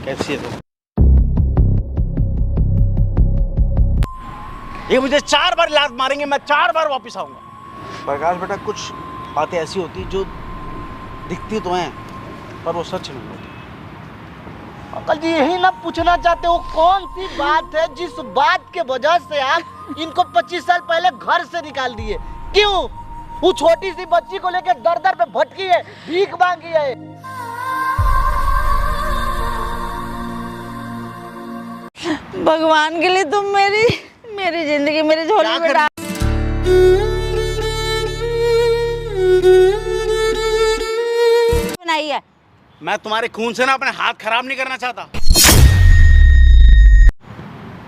कैसी है तुम? ये मुझे 4 बार लात मारेंगे, मैं 4 बार वापस आऊंगा। प्रकाश बेटा, कुछ बातें ऐसी होती जो दिखती तो हैं पर वो सच नहीं होती। अंकल जी, यही ना पूछना चाहते हो कौन सी बात है जिस बात के वजह से आप इनको 25 साल पहले घर से निकाल दिए? क्यों? वो छोटी सी बच्ची को लेकर दर दर पे भटकी है, भीख मांगी है। भगवान के लिए तुम मेरी जिंदगी मेरी झोली में डाल। बनाई है। मैं तुम्हारे खून से ना अपने हाथ खराब नहीं करना चाहता।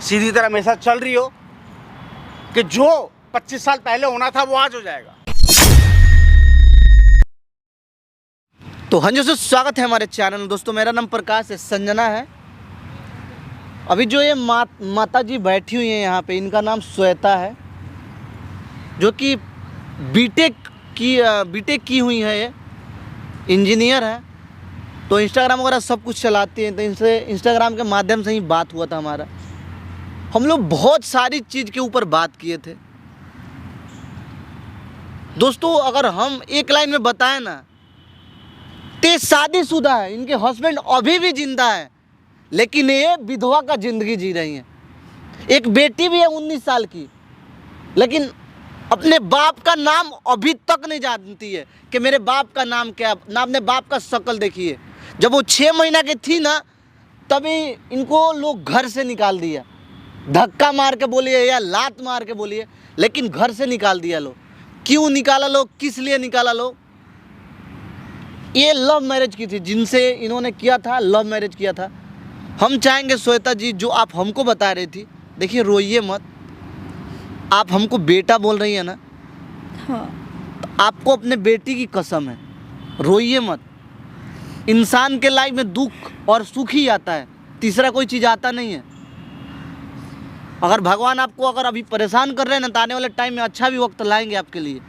सीधी तरह मेरे साथ चल रही हो कि जो 25 साल पहले होना था वो आज हो जाएगा। तो हाँ जी दोस्तों, स्वागत है हमारे चैनल में। दोस्तों मेरा नाम प्रकाश है, संजना है। अभी जो ये माता जी बैठी हुई हैं यहाँ पे, इनका नाम श्वेता है, जो कि बीटेक की हुई है, ये इंजीनियर है। तो इंस्टाग्राम वगैरह सब कुछ चलाती हैं। तो इनसे इंस्टाग्राम के माध्यम से ही बात हुआ था हमारा। हम लोग बहुत सारी चीज़ के ऊपर बात किए थे दोस्तों। अगर हम एक लाइन में बताएं ना, तो शादीशुदा है, इनके हस्बैंड अभी भी जिंदा है, लेकिन ये विधवा का ज़िंदगी जी रही हैं। एक बेटी भी है 19 साल की, लेकिन अपने बाप का नाम अभी तक नहीं जानती है कि मेरे बाप का नाम क्या, ना अपने बाप का शक्ल देखिए। जब वो 6 महीना की थी ना, तभी इनको लोग घर से निकाल दिया। धक्का मार के बोलिए या लात मार के बोलिए, लेकिन घर से निकाल दिया लोग। क्यों निकाला लोग, किस लिए निकाला लोग? ये लव मैरिज की थी, जिनसे इन्होंने किया था, लव मैरिज किया था। हम चाहेंगे श्वेता जी, जो आप हमको बता रही थी, देखिए रोइए मत। आप हमको बेटा बोल रही है ना, हाँ। तो आपको अपने बेटी की कसम है, रोइए मत। इंसान के लाइफ में दुख और सुख ही आता है, तीसरा कोई चीज़ आता नहीं है। अगर भगवान आपको अगर अभी परेशान कर रहे हैं ना, तो आने वाले टाइम में अच्छा भी वक्त लाएंगे आपके लिए।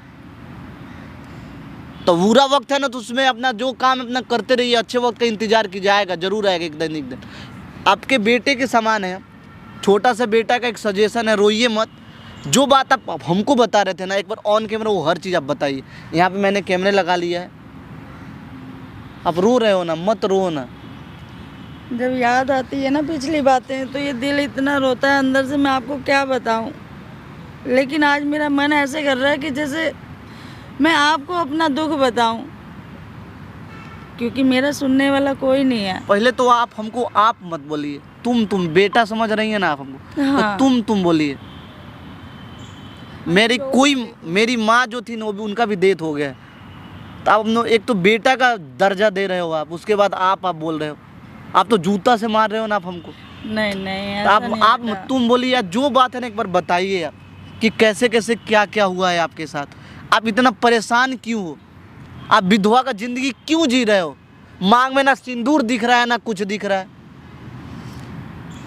तो बुरा वक्त है ना, तो उसमें अपना जो काम अपना करते रहिए, अच्छे वक्त का इंतजार की जाएगा, जरूर आएगा एक दिन। आपके बेटे के समान है, छोटा सा बेटा का एक सजेशन है, रोइए मत। जो बात आप हमको बता रहे थे ना, एक बार ऑन कैमरा वो हर चीज़ आप बताइए। यहाँ पे मैंने कैमरे लगा लिया है, आप रो रहे हो ना, मत रो ना। जब याद आती है ना पिछली बातें, तो ये दिल इतना रोता है अंदर से, मैं आपको क्या बताऊं। लेकिन आज मेरा मन ऐसे कर रहा है कि जैसे मैं आपको अपना दुख बताऊं, क्योंकि मेरा सुनने वाला कोई नहीं है। पहले तो आप हमको आप मत बोलिए, तुम बेटा समझ रही है ना आप हमको, हाँ। तो तुम बोलिए। मेरी माँ जो थी ना, वो भी, उनका भी डेथ हो गया। तो आप एक तो बेटा का दर्जा दे रहे हो आप, उसके बाद आप बोल रहे हो। आप तो जूता से मार रहे हो ना आप हमको। नहीं नहीं, तो ऐसा नहीं आप होता। तुम बोलिए यार, जो बात है ना एक बार बताइए आप, कि कैसे कैसे क्या क्या हुआ है आपके साथ। आप इतना परेशान क्यों हो? आप विधवा का जिंदगी क्यों जी रहे हो? मांग में ना सिंदूर दिख रहा है, ना कुछ दिख रहा है।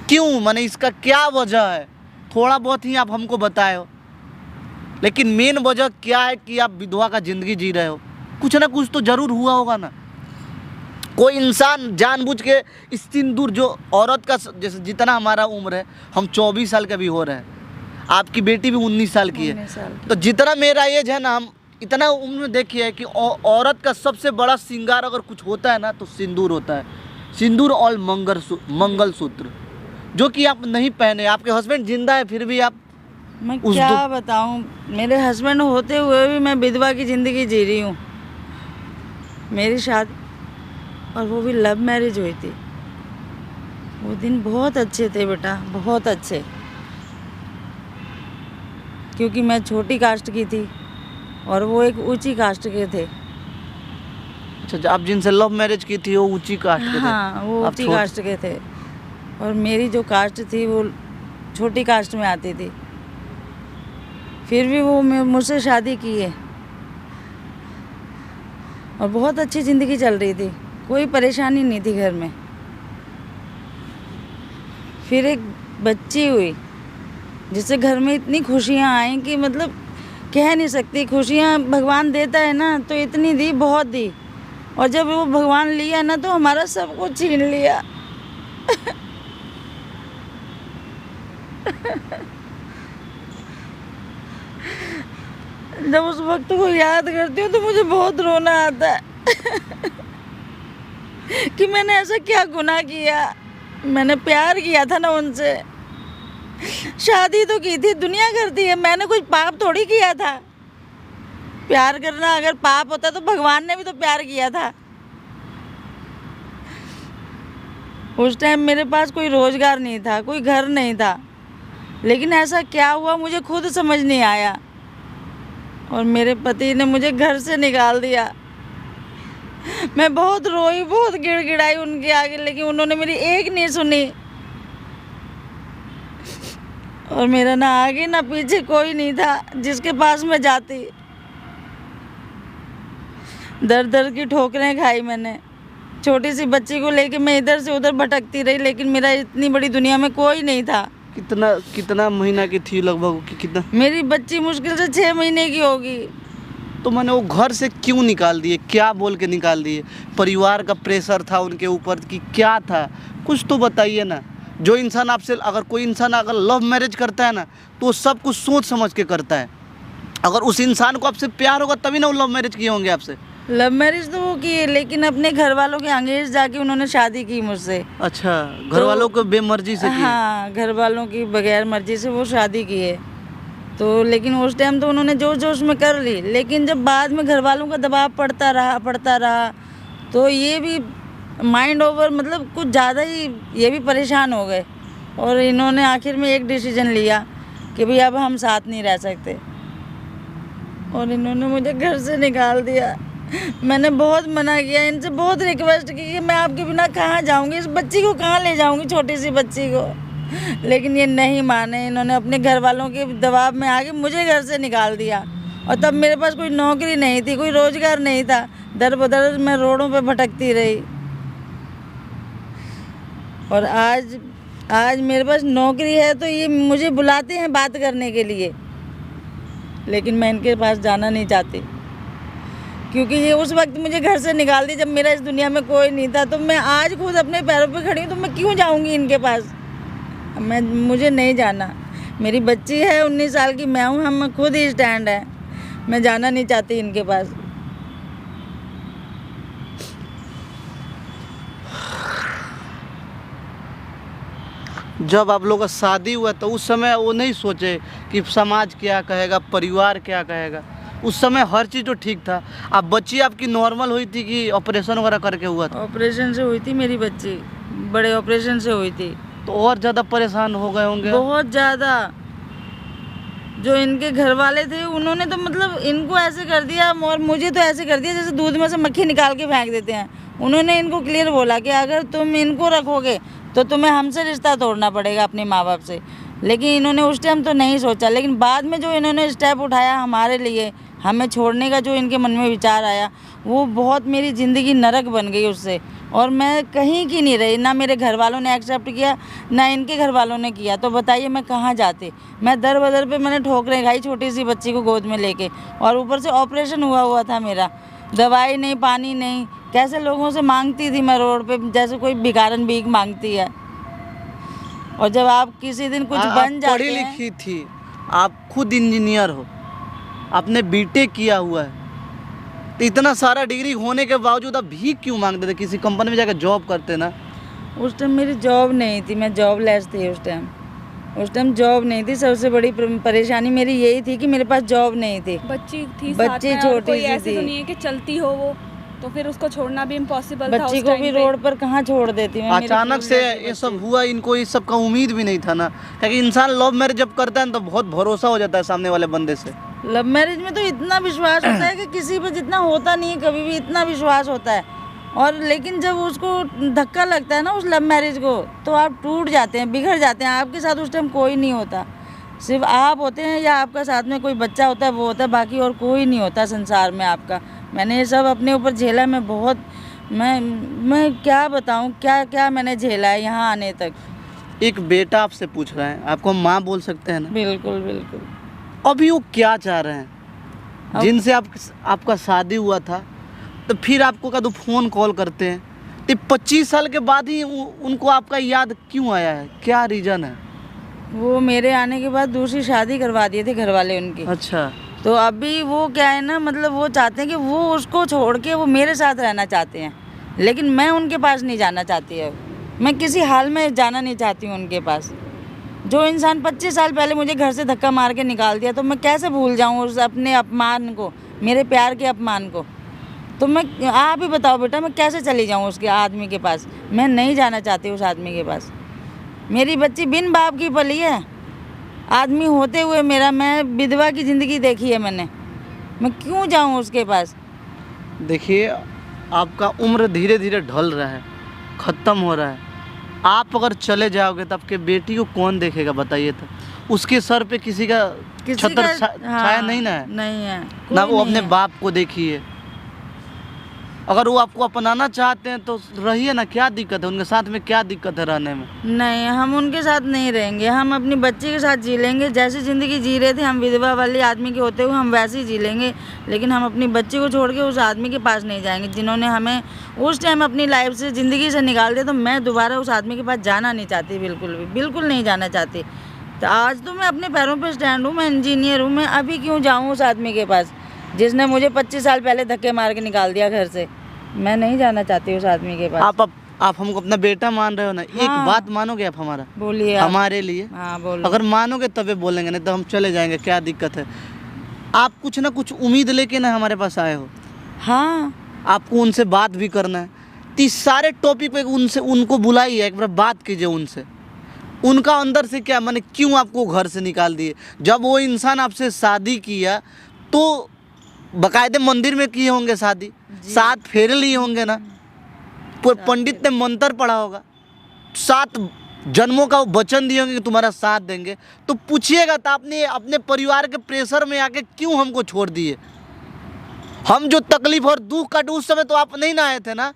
क्यों? माने इसका क्या वजह है? थोड़ा बहुत ही आप हमको बताए हो, लेकिन मेन वजह क्या है कि आप विधवा का जिंदगी जी रहे हो? कुछ ना कुछ तो जरूर हुआ होगा ना। कोई इंसान जानबूझ के सिंदूर, जो औरत का जैसे जितना हमारा उम्र है, हम 24 साल का भी हो रहे हैं, आपकी बेटी भी 19 साल की है। 19 साल की। तो जितना मेरा एज है ना, हम इतना उम्र में देखिए कि औरत का सबसे बड़ा श्रृंगार अगर कुछ होता है ना, तो सिंदूर होता है। सिंदूर और मंगलसूत्र, जो कि आप नहीं पहने। आपके हस्बैंड जिंदा है, फिर भी आप मैं क्या बताऊं, मेरे हस्बैंड होते हुए भी मैं विधवा की ज़िंदगी जी रही हूँ। मेरी शादी, और वो भी लव मैरिज हुई थी। वो दिन बहुत अच्छे थे बेटा, बहुत अच्छे, क्योंकि मैं छोटी कास्ट की थी और वो एक ऊंची कास्ट के थे। अच्छा, आप जिनसे लव मैरिज की थी वो ऊंची कास्ट के थे? हाँ, वो ऊंची कास्ट के थे, और मेरी जो कास्ट थी वो छोटी कास्ट में आती थी। फिर भी वो मुझसे शादी की है, और बहुत अच्छी ज़िंदगी चल रही थी, कोई परेशानी नहीं थी घर में। फिर एक बच्ची हुई, जिससे घर में इतनी खुशियाँ आई कि मतलब कह नहीं सकती। खुशियाँ भगवान देता है ना, तो इतनी दी, बहुत दी। और जब वो भगवान लिया ना, तो हमारा सब कुछ छीन लिया। जब उस वक्त को याद करती हूँ तो मुझे बहुत रोना आता है कि मैंने ऐसा क्या गुनाह किया। मैंने प्यार किया था ना उनसे, शादी तो की थी, दुनिया करती है, मैंने कुछ पाप थोड़ी किया था। प्यार करना अगर पाप होता तो भगवान ने भी तो प्यार किया था। उस टाइम मेरे पास कोई रोजगार नहीं था, कोई घर नहीं था, लेकिन ऐसा क्या हुआ मुझे खुद समझ नहीं आया और मेरे पति ने मुझे घर से निकाल दिया। मैं बहुत रोई, बहुत गिड़गिड़ाई उनके आगे, लेकिन उन्होंने मेरी एक नहीं सुनी और मेरा ना आगे ना पीछे कोई नहीं था जिसके पास मैं जाती। दर दर की ठोकरें खाई मैंने। छोटी सी बच्ची को लेके मैं इधर से उधर भटकती रही, लेकिन मेरा इतनी बड़ी दुनिया में कोई नहीं था। कितना महीना की थी लगभग, कितना? मेरी बच्ची मुश्किल से 6 महीने की होगी। तो मैंने वो घर से क्यों निकाल दिए, क्या बोल के निकाल दिए? परिवार का प्रेशर था उनके ऊपर कि क्या था? कुछ तो बताइए ना। जो इंसान आपसे, अगर कोई इंसान अगर लव मैरिज करता है ना तो वो सब कुछ सोच समझ के करता है। अगर उस इंसान को आपसे प्यार होगा तभी ना वो लव मैरिज किए होंगे आपसे। लव मैरिज तो वो की, लेकिन अपने घर वालों के अंगेज जाके उन्होंने शादी की मुझसे। अच्छा, घर वालों को बेमर्जी से की? हाँ, घर वालों की बगैर मर्जी से वो शादी की है। तो लेकिन उस टाइम तो उन्होंने जोश जोश में कर ली, लेकिन जब बाद में घर वालों का दबाव पड़ता रहा तो ये भी माइंड ओवर, मतलब कुछ ज़्यादा ही ये भी परेशान हो गए और इन्होंने आखिर में एक डिसीजन लिया कि भाई अब हम साथ नहीं रह सकते और इन्होंने मुझे घर से निकाल दिया। मैंने बहुत मना किया, इनसे बहुत रिक्वेस्ट की कि मैं आपके बिना कहाँ जाऊँगी, इस बच्ची को कहाँ ले जाऊँगी, छोटी सी बच्ची को, लेकिन ये नहीं माने। इन्होंने अपने घर वालों के दबाव में आके मुझे घर से निकाल दिया और तब मेरे पास कोई नौकरी नहीं थी, कोई रोजगार नहीं था। दर बदर मैं रोडों पे भटकती रही और आज मेरे पास नौकरी है तो ये मुझे बुलाते हैं बात करने के लिए, लेकिन मैं इनके पास जाना नहीं चाहती क्योंकि ये उस वक्त मुझे घर से निकाल दी जब मेरा इस दुनिया में कोई नहीं था। तो मैं आज खुद अपने पैरों पे खड़ी हूँ तो मैं क्यों जाऊँगी इनके पास? मुझे नहीं जाना। मेरी बच्ची है 19 साल की, मैं हूँ, हम खुद ही स्टैंड है। मैं जाना नहीं चाहती इनके पास। जब आप लोग का शादी हुआ तो उस समय वो नहीं सोचे कि समाज क्या कहेगा, परिवार क्या कहेगा? उस समय हर चीज़ तो ठीक था। अब बच्ची आपकी नॉर्मल हुई थी कि ऑपरेशन वगैरह करके हुआ था? ऑपरेशन से हुई थी मेरी बच्ची, बड़े ऑपरेशन से हुई थी। तो और ज़्यादा परेशान हो गए होंगे? बहुत ज़्यादा। जो इनके घर वाले थे उन्होंने तो मतलब इनको ऐसे कर दिया और मुझे तो ऐसे कर दिया जैसे दूध में से मक्खी निकाल के फेंक देते हैं। उन्होंने इनको क्लियर बोला कि अगर तुम इनको रखोगे तो तुम्हें हमसे रिश्ता तोड़ना पड़ेगा अपने माँ बाप से। लेकिन इन्होंने उस टाइम तो नहीं सोचा, लेकिन बाद में जो इन्होंने स्टेप उठाया हमारे लिए, हमें छोड़ने का जो इनके मन में विचार आया, वो बहुत मेरी ज़िंदगी नरक बन गई उससे। और मैं कहीं की नहीं रही, ना मेरे घर वालों ने एक्सेप्ट किया ना इनके घर वालों ने किया। तो बताइए मैं कहाँ जाती? मैं दर बदर पे मैंने ठोकरें खाई छोटी सी बच्ची को गोद में लेके, और ऊपर से ऑपरेशन हुआ था मेरा, दवाई नहीं, पानी नहीं। कैसे लोगों से मांगती थी मैं रोड पे, जैसे कोई भिखारन भीख मांगती है। और जब आप किसी दिन कुछ बन जाते हैं। पढ़ी लिखी थी, आप खुद इंजीनियर हो, आपने बीटेक किया हुआ है, तो इतना सारा डिग्री होने के बावजूद आप भीख क्यों मांगते थे? किसी कंपनी में जाकर जॉब करते ना। उस टाइम मेरी जॉब नहीं थी, मैं जॉबलेस थी उस टाइम जॉब नहीं थी। सबसे बड़ी परेशानी मेरी यही थी कि मेरे पास जॉब नहीं थी। बच्ची थी, बच्ची छोटी सी ऐसे थी, तो नहीं है कि चलती हो वो, तो फिर उसको छोड़ना भी इम्पॉसिबल था। बच्ची को भी रोड पर कहाँ छोड़ देती मैं? अचानक से ये सब हुआ, इनको इस सब का उम्मीद भी नहीं था ना, क्योंकि इंसान लव मैरिज जब करता है तो बहुत भरोसा हो जाता है सामने वाले बंदे से। लव मैरिज में तो इतना विश्वास होता है कि किसी पर जितना होता नहीं है कभी भी, इतना विश्वास होता है। और लेकिन जब उसको धक्का लगता है ना उस लव मैरिज को, तो आप टूट जाते हैं, बिगड़ जाते हैं। आपके साथ उस टाइम कोई नहीं होता, सिर्फ आप होते हैं या आपका साथ में कोई बच्चा होता है, वो होता है, बाकी और कोई नहीं होता संसार में आपका। मैंने ये सब अपने ऊपर झेला। मैं बहुत मैं क्या बताऊँ, क्या क्या मैंने झेला है यहाँ आने तक। एक बेटा आपसे पूछ रहा है, आपको माँ बोल सकते हैं ना? बिल्कुल बिल्कुल। अभी वो क्या चाह रहे हैं? जिनसे आपका शादी हुआ था, तो फिर आपको का तो फ़ोन कॉल करते हैं, तो 25 साल के बाद ही उनको आपका याद क्यों आया है, क्या रीजन है? वो मेरे आने के बाद दूसरी शादी करवा दिए थे घर वाले उनकी। अच्छा। तो अभी वो क्या है ना, मतलब वो चाहते हैं कि वो उसको छोड़ के वो मेरे साथ रहना चाहते हैं, लेकिन मैं उनके पास नहीं जाना चाहती है। मैं किसी हाल में जाना नहीं चाहती हूँ उनके पास। जो इंसान 25 साल पहले मुझे घर से धक्का मार के निकाल दिया, तो मैं कैसे भूल जाऊँ उस अपने अपमान को, मेरे प्यार के अपमान को। तो मैं, आप ही बताओ बेटा, मैं कैसे चली जाऊँ उसके आदमी के पास? मैं नहीं जाना चाहती उस आदमी के पास। मेरी बच्ची बिन बाप की पली है, आदमी होते हुए मेरा, मैं विधवा की ज़िंदगी देखी है मैंने, मैं क्यों जाऊँ उसके पास? देखिए, आपका उम्र धीरे धीरे ढल रहा है, ख़त्म हो रहा है। आप अगर चले जाओगे तो आपके बेटी को कौन देखेगा बताइए? तो उसके सर पे किसी का छत्र छाया नहीं ना है, नहीं है ना वो अपने बाप को देखिए। अगर वो आपको अपनाना चाहते हैं तो रहिए ना, क्या दिक्कत है? उनके साथ में क्या दिक्कत है रहने में? नहीं, हम उनके साथ नहीं रहेंगे, हम अपनी बच्ची के साथ जी लेंगे। जैसी ज़िंदगी जी रहे थे हम विधवा वाली आदमी के होते हुए, हम वैसे ही जी लेंगे। लेकिन हम अपनी बच्ची को छोड़ के उस आदमी के पास नहीं जाएंगे जिन्होंने हमें उस टाइम अपनी लाइफ से, ज़िंदगी से निकाल दिया। तो मैं दोबारा उस आदमी के पास जाना नहीं चाहती, बिल्कुल भी, बिल्कुल नहीं जाना चाहती। तो आज तो मैं अपने पैरों पर स्टैंड हूँ, मैं इंजीनियर हूँ। मैं अभी क्यों जाऊँ उस आदमी के पास जिसने मुझे 25 साल पहले धक्के मार के निकाल दिया घर से? मैं नहीं जाना चाहती उस आदमी के पास। आप हमको अपना बेटा मान रहे हो ना? हाँ। एक बात मानोगे आप हमारा? बोलिए। हमारे लिए। हाँ बोलो। अगर मानोगे तबे बोलेंगे, नहीं तो हम चले जाएंगे, क्या दिक्कत है? आप कुछ ना कुछ उम्मीद लेके ना हमारे पास आए हो। हाँ, आपको उनसे बात भी करना है, तो इस सारे टॉपिक पे उनको बुलाइए, एक बार बात कीजिए उनसे। उनका अंदर से क्या, माने क्यों आपको घर से निकाल दिए? जब वो इंसान आपसे शादी किया तो बाकायदे मंदिर में किए होंगे शादी, 7 फेरे लिए होंगे ना, पंडित ने मंत्र पढ़ा होगा, 7 जन्मों का वो वचन दिए होंगे कि तुम्हारा साथ देंगे। तो पूछिएगा तो आपने अपने परिवार के प्रेशर में आके क्यों हमको छोड़ दिए? हम जो तकलीफ और दुख काटे उस समय तो आप नहीं ना आए थे ना।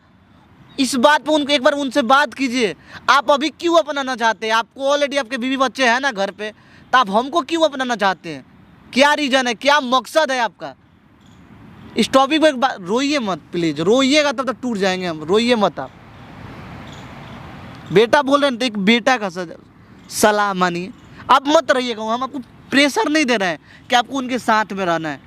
इस बात पे उनको एक बार उनसे बात कीजिए। आप अभी क्यों अपनाना चाहते हैं? आपको ऑलरेडी आपके बीवी बच्चे हैं ना घर पे, तो आप हमको क्यों अपनाना चाहते हैं? क्या रीज़न है, क्या मकसद है आपका? इस टॉपिक पे एक बार रोइए मत प्लीज़, रोइएगा तब तक टूट जाएंगे हम। रोइए मत आप। बेटा बोल रहे हैं तो एक बेटा का सलाह मानिए। आप मत रहिएगा, हम आपको प्रेशर नहीं दे रहे हैं कि आपको उनके साथ में रहना है।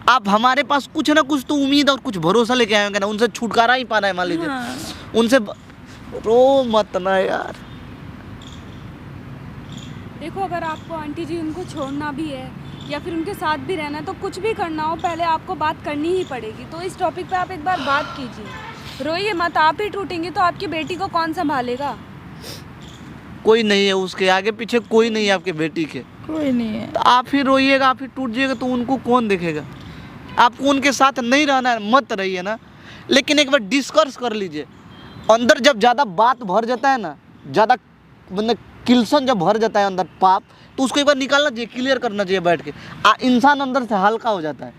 आप हमारे पास कुछ ना कुछ तो उम्मीद और कुछ भरोसा लेके आए होंगे ना, उनसे छुटकारा ही पाना है। मान लीजिए हाँ। उनसे रो मत ना यार। देखो, अगर आपको आंटी जी उनको छोड़ना भी है या फिर उनके साथ भी रहना है, तो कुछ भी करना हो पहले आपको बात करनी ही पड़ेगी। तो इस टॉपिक पे आप एक बार बात कीजिए, रोइए मत। आप ही टूटेंगे तो आपकी बेटी को कौन संभालेगा? कोई नहीं है उसके आगे पीछे, कोई नहीं है आपके बेटी के, कोई नहीं है। तो आप ही रोइएगा, आप ही टूट जाइएगा, तो उनको कौन देखेगा? आपको उनके साथ नहीं रहना है, मत रहिए ना। लेकिन एक बार डिस्कस कर लीजिए। अंदर जब ज़्यादा बात भर जाता है ना, ज़्यादा मतलब किल्सन जब भर जाता है अंदर पाप, तो उसको एक बार निकालना चाहिए, क्लियर करना चाहिए बैठ के। इंसान अंदर से हल्का हो जाता है।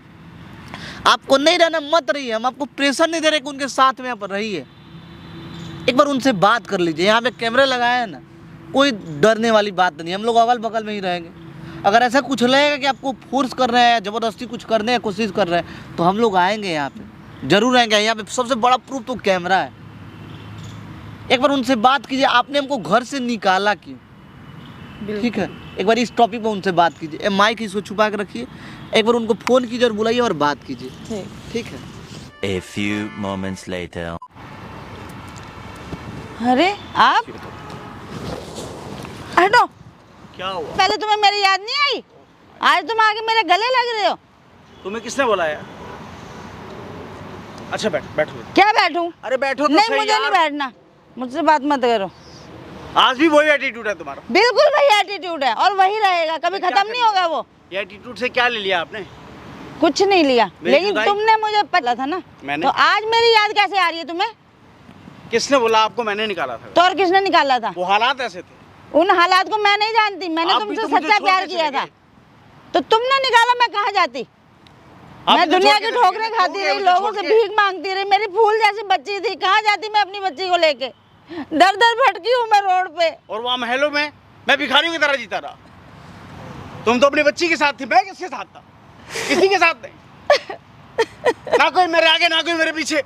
आपको नहीं रहना, मत रहिए। हम आपको प्रेशर नहीं दे रहे कि उनके साथ में आप रहिए। एक बार उनसे बात कर लीजिए। यहाँ पे कैमरे लगाए हैं ना, कोई डरने वाली बात नहीं। हम लोग अगल बगल में ही रहेंगे। अगर ऐसा कुछ रहेगा कि आपको फोर्स कर रहे हैं, ज़बरदस्ती कुछ करने की कोशिश कर रहे हैं, तो हम लोग आएंगे यहाँ पे, ज़रूर आएंगे। यहाँ पे सबसे बड़ा प्रूफ तो कैमरा है। एक बार उनसे बात कीजिए। आपने हमको घर से निकाला क्यों? ठीक है, एक बार इस टॉपिक पे उनसे बात कीजिए। माइक इसको छुपा के रखिए, एक बार उनको फ़ोन कीजिए और बुलाइए और बात कीजिए। ठीक है। A few moments later. अरे आप हटो। क्या हुआ? पहले तुम्हें मेरी याद नहीं आई? आज तुम आके मेरे गले लग रहे हो। तुम्हें किसने बुलाया? अच्छा बैठो। क्या बैठूं? अरे बैठो तो नहीं, सही मुझे यार। नहीं बैठना, मुझसे बात मत करो। आज भी वही एटीट्यूड है तुम्हारा? बिल्कुल वही एटीट्यूड है और वही रहेगा, कभी क्या खत्म नहीं होगा वो। ये एटीट्यूड से क्या ले लिया आपने? कुछ नहीं लिया, मेरी लेकिन जुदाई? तुमने मुझे पता था ना। मैंने? तो आज मेरी याद कैसे आ रही है तुम्हें? किसने बोला आपको? मैंने निकाला था। तो और किसने निकाला था? वो हालात ऐसे थे। उन हालात को मैं नहीं जानती, मैंने आप भी तुमसे तो मुझे सच्चा छोड़ प्यार के किया चले था। गए। तो तुमने निकाला, मैं कहाँ जाती? आप मैं भी तो दुनिया छोड़ की के चले ठोकरें गए, खाती छोड़ रही, के, लोगों छोड़ से के। भीख मांगती रही। मेरी फूल जैसी बच्ची थी, कहाँ जाती मैं अपनी बच्ची को लेके? दर दर भटकी हूँ मैं रोड पे। और वहाँ महलों में मैं भिखारियों की तरह जीता रहा। तुम तो अपनी बच्ची के साथ थी, मैं किसके साथ था? किसी के साथ नहीं। ना कोई मेरे आगे, ना कोई मेरे पीछे।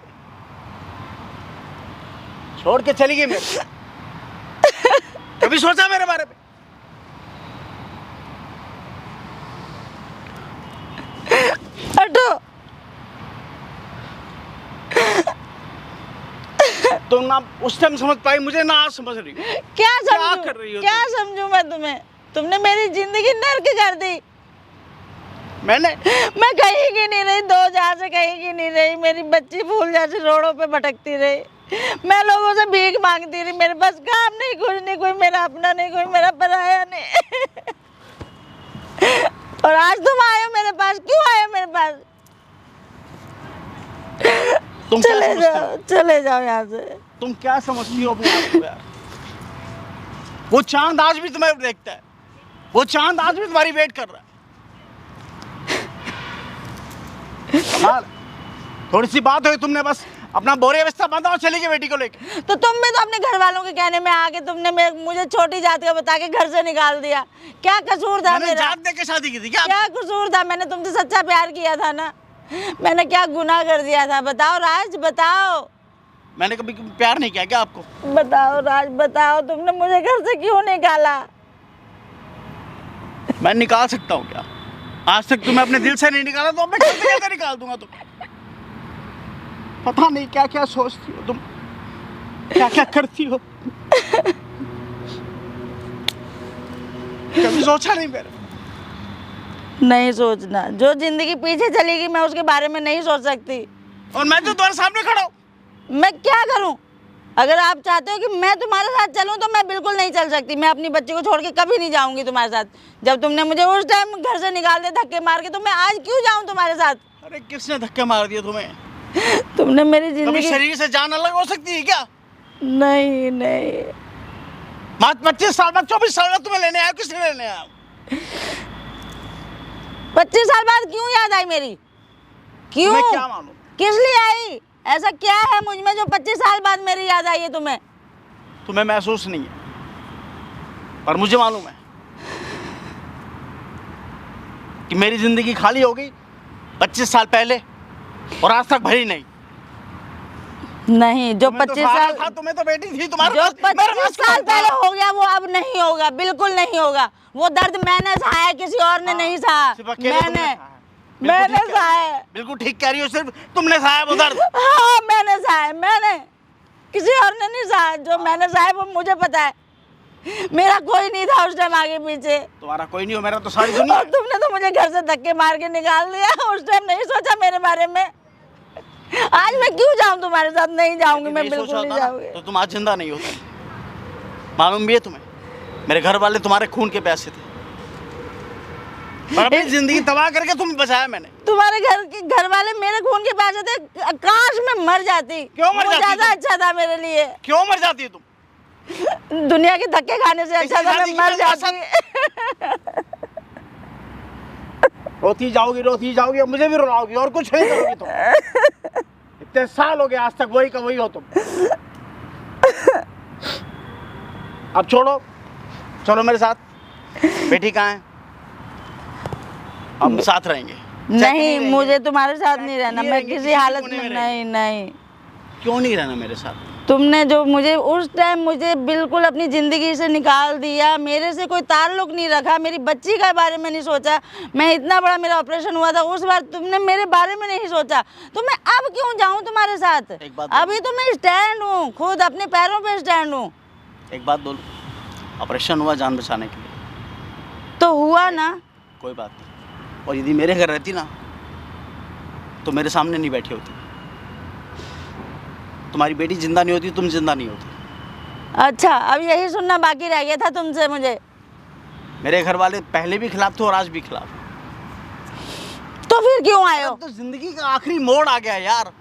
छोड़ के चली गई मेरे। कभी सोचा मेरे बारे में? हटो। तुम ना उस टाइम समझ पाई मुझे, ना आज समझ रही हो। क्या क्या समझूं? कर रही हो क्या समझूं मैं तुम्हें? तुमने मेरी जिंदगी नर्क कर दी। मैं कहीं की नहीं रही, 2000 से कहीं की नहीं रही। मेरी बच्ची फूल जैसे रोडों पे भटकती रही। मैं लोगों से भीख मांगती रही। मेरे पास काम नहीं, कुछ नहीं, कोई मेरा अपना नहीं, कोई मेरा पराया नहीं। और आज तुम आए हो मेरे पास। क्यों आए हो मेरे पास? तुम क्या चले समझती हो? जाओ, चले जाओ यहाँ से। तुम क्या समझती हो अपने आप को यार? वो चांद आज भी तुम्हें देखता है, वो चांद आज भी तुम्हारी वेट कर रहा है। कमाल है। थोड़ी सी बात हुई, तुमने बस अपना बोरे अवस्था बांधा और चली गई बेटी को लेके। तो तुम भी तो अपने घर वालों के कहने में आके तुमने मुझे छोटी जाति का बता के घर से निकाल दिया। क्या कसूर था मैंने मेरा? जात दे के शादी की थी क्या? क्या कसूर था? मैंने तुमसे सच्चा प्यार किया था ना। मैंने क्या गुनाह कर दिया था? बताओ राज, बताओ। मैंने कभी प्यार नहीं किया क्या आपको? बताओ राज, बताओ। तुमने मुझे घर से क्यों निकाला? मैं निकाल सकता हूँ क्या? आज तक तुम्हें अपने दिल से नहीं निकाला, तो अब मैं कैसे कैसे निकाल दूंगा तुम्हें? पता नहीं क्या क्या सोचती हो तुम, क्या क्या करती हो। कभी सोचा नहीं मैंने। नहीं सोचना। जो जिंदगी पीछे चलेगी मैं उसके बारे में नहीं सोच सकती। और मैं तो तुम्हारे सामने खड़ा हूँ। मैं क्या करूं? अगर आप चाहते हो कि मैं तुम्हारे साथ चलूं तो मैं बिल्कुल नहीं चल सकती। मैं अपनी बच्ची को छोड़ के कभी नहीं जाऊंगी तुम्हारे साथ। जब तुमने मुझे उस टाइम घर से निकाल दिया धक्के मार के, तो मैं आज क्यों जाऊं तुम्हारे साथ? अरे किसने धक्के मार दिए तुम्हें? तुमने मेरी कभी जिंदगी। शरीर से जान अलग हो सकती है क्या? नहीं नहीं। बात 25 साल बाद, 24 साल बाद तुम्हें लेने आया, किसने लेने आया? 25 साल बाद क्यों याद आई मेरी? क्यों? मैं क्या मानूं? किस लिए आई? ऐसा क्या है मुझ में जो 25 साल बाद मेरी याद आई है तुम्हें? तुम्हें महसूस नहीं है, पर मुझे मालूम है कि मेरी जिंदगी खाली हो गई 25 साल पहले, और आज तक भरी नहीं। नहीं, जो तुम्हें तो 25 सारा साल था, तुम्हें तो बेटी थी तुम्हारे जो पास, मेरे 25 पास साल कौन था? पहले हो गया वो अब नहीं होगा, बिल्कुल नहीं होगा। वो दर्द मैंने सहा, किसी और ने नहीं सहा। सिर्फ अकेले तुमने मैंने सहा है। बिल्कुल मैंने ठीक कह सहा रही हो। है। बिल्कुल ठीक कह रही हो, सिर्फ तुमने सहाया वो दर्द। हाँ, मैंने सहा है। मैंने, किसी और ने नहीं सहा। जो मैंने सहा है वो मुझे पता है। मेरा कोई नहीं था उस टाइम आगे पीछे। तुम्हारा कोई नहीं हो, मेरा तो सारी दुनिया और है। तुमने तो मुझे घर से धक्के मार के निकाल दिया। उस टाइम नहीं सोचा मेरे बारे में। आज मैं क्यों जाऊं तुम्हारे साथ? नहीं जाऊंगी मैं, नहीं बिल्कुल सोचा नहीं होता ना, जाऊंगी। तो तुम आज जिंदा नहीं होती। मालूम भी है तुम्हें, मेरे घर वाले तुम्हारे खून के प्यासे थे, पर अपनी जिंदगी तबाह करके तुम्हें बचाया मैंने। तुम्हारे घर वाले मेरे खून के प्यासे थे। काश मैं मर जाती। क्यों मर वो जाती ज्यादा तुम? अच्छा था मेरे लिए। क्यों मर जाती है तुम? दुनिया के धक्के खाने से अच्छा था मैं मर जाती। रोती जाओगी, अब मुझे भी रुलाओगी, और कुछ नहीं करोगी तुम। इतने साल हो गए आज तक वही का वही हो तुम। अब छोड़ो, चलो मेरे साथ। बेटी कहाँ है? हम साथ रहेंगे। नहीं, मुझे तुम्हारे साथ नहीं रहना। मैं रहेंगे, किसी हालत कोने में रहेंगे। नहीं। क्यों नहीं रहना मेरे साथ? तुमने जो मुझे उस टाइम मुझे बिल्कुल अपनी ज़िंदगी से निकाल दिया। मेरे से कोई ताल्लुक नहीं रखा। मेरी बच्ची के बारे में नहीं सोचा। मैं इतना बड़ा मेरा ऑपरेशन हुआ था, उस बार तुमने मेरे बारे में नहीं सोचा। तो मैं अब क्यों जाऊं तुम्हारे साथ? एक बात अभी तो मैं स्टैंड हूँ, खुद अपने पैरों पे स्टैंड हूँ। एक बात बोलूं, ऑपरेशन हुआ जान बचाने के लिए, तो हुआ ना। कोई बात नहीं। और यदि मेरे घर रहती ना, तो मेरे सामने नहीं बैठी होती। तुम्हारी बेटी जिंदा नहीं होती, तुम जिंदा नहीं होती। अच्छा, अब यही सुनना बाकी रह गया था तुमसे मुझे। मेरे घर वाले पहले भी खिलाफ थे और आज भी खिलाफ। तो फिर क्यों आए हो? अब तो जिंदगी का आखिरी मोड़ आ गया यार।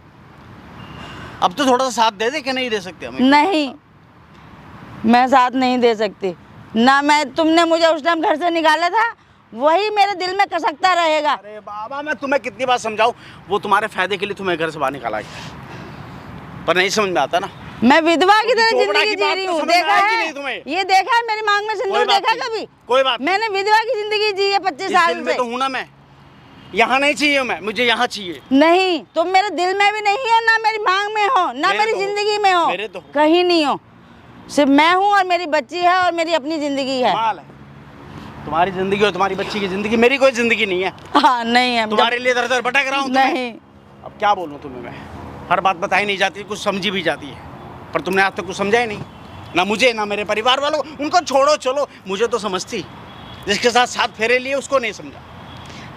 अब तो थोड़ा सा साथ दे दे कि नहीं दे सकते हमें? नहीं, मैं साथ नहीं दे सकती ना। मैं, तुमने मुझे उस टाइम घर से निकाला था, वही मेरे दिल में कसकता रहेगा। अरे बाबा, मैं तुम्हें कितनी बार समझाऊं, वो तुम्हारे फायदे के लिए तुम्हें घर से बाहर निकाला गया, पर नहीं समझ में आता ना। मैं विधवा की तरह चोपड़ा जिंदगी की जी बात रही तो हूँ। समझ में देखा आएगी है नहीं तुम्हें? ये देखा है मेरी मांग में कोई सिंदूर? बात देखा नहीं, कभी? कोई बात मैंने विधवा की जिंदगी जी है 25 इस साल दिल में से। तो हूं ना मैं। यहाँ नहीं चाहिए मैं, मुझे यहाँ चाहिए। नहीं, तुम मेरे दिल में भी नहीं हो, ना मेरी मांग में हो, ना मेरी जिंदगी में हो, मेरे तो हो। कहीं नहीं हो। सिर्फ मैं हूँ और मेरी बच्ची है और मेरी अपनी जिंदगी है। कमाल है, तुम्हारी जिंदगी और तुम्हारी बच्ची की जिंदगी, मेरी कोई जिंदगी नहीं है। हाँ नहीं है। तुम्हारे लिए दर दर भटक रहा हूँ। नहीं, अब क्या बोलूँ तुम्हें मैं, हर बात बताई नहीं जाती, कुछ समझी भी जाती है, पर तुमने आज तक कुछ समझा ही नहीं, ना मुझे ना मेरे परिवार वालों को। उनको छोड़ो चलो, मुझे तो समझती, जिसके साथ साथ फेरे लिए उसको नहीं समझा।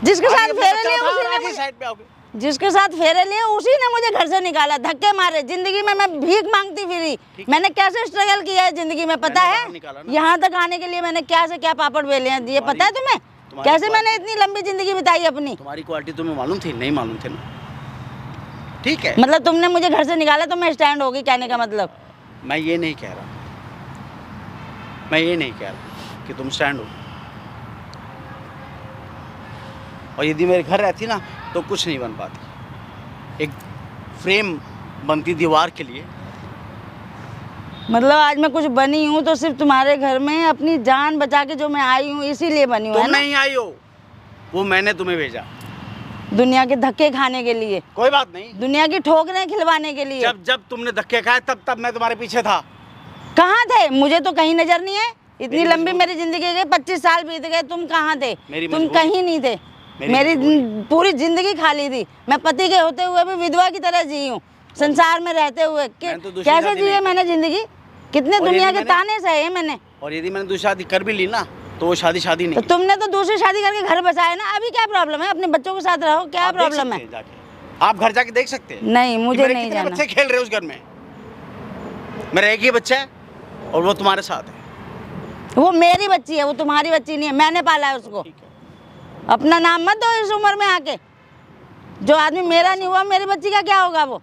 जिसके साथ आगे फेरे बच्चा लिए था और उसी ने आगे मुझे, साइड पे आओगे। जिसके साथ फेरे लिए उसी ने मुझे घर से निकाला, धक्के मारे। जिंदगी में मैं भीख मांगती फिरी। मैंने कैसे स्ट्रगल किया है जिंदगी में, पता मैंने है? बाहर निकाला ना। यहाँ तक आने के लिए मैंने क्या से क्या पापड़ बेले हैं, ये पता है तुम्हें? कैसे मैंने इतनी लंबी जिंदगी बिताई अपनी। तुम्हारी क्वालिटी तुम्हें मालूम थी? नहीं मालूम थे ना, ठीक है। मतलब तुमने मुझे घर से निकाला तो मैं स्टैंड होगी, कहने का मतलब? मैं ये नहीं कह रहा, मैं ये नहीं कह रहा कि तुम स्टैंड हो। और यदि मेरे घर रहती ना तो कुछ नहीं बन पाती, एक फ्रेम बनती दीवार के लिए। मतलब आज मैं कुछ बनी हूँ तो सिर्फ तुम्हारे घर में अपनी जान बचा के जो मैं आई हूँ इसीलिए बनी हूँ, है तुम ना? नहीं आई हो, वो मैंने तुम्हें भेजा। दुनिया के धक्के खाने के लिए, कोई बात नहीं, दुनिया की ठोकरें खिलवाने के लिए। जब जब तुमने धक्के खाए तब मैं तुम्हारे पीछे था। कहाँ थे? मुझे तो कहीं नजर नहीं है। इतनी मेरी लंबी मजबूरी। मेरी जिंदगी गई, 25 साल बीत गए, तुम कहाँ थे? मेरी तुम मजबूरी। कहीं नहीं थे। मेरी मेरी मजबूरी। पूरी जिंदगी खाली थी। मैं पति के होते हुए भी विधवा की तरह जी हूँ, संसार में रहते हुए। मैंने तो दूसरी कैसे शादी जी है नहीं मैंने जिंदगी? कितने और दुनिया यदि के मैंने- ताने सहे मैंने। और यदि मैंने दूसरी शादी कर भी ली ना तो वो शादी तो नहीं। तुमने तो दूसरी शादी करके घर बसाया ना, अभी क्या प्रॉब्लम है? अपने बच्चों के साथ रहो, क्या आप देख प्रॉब्लम सकते है? हैं जाके, आप घर जाके देख सकते हैं। नहीं, कि मुझे मेरे नहीं कितने जाना। बच्चे खेल रहे हैं उस घर में। मेरा एक ही बच्चा है और वो तुम्हारे साथ है। वो मेरी बच्ची है, वो तुम्हारी बच्ची नहीं है। मैंने पाला है उसको। ठीक है, अपना नाम मत दो इस उम्र में आके। जो आदमी मेरा नहीं हुआ, मेरी बच्ची का क्या होगा वो?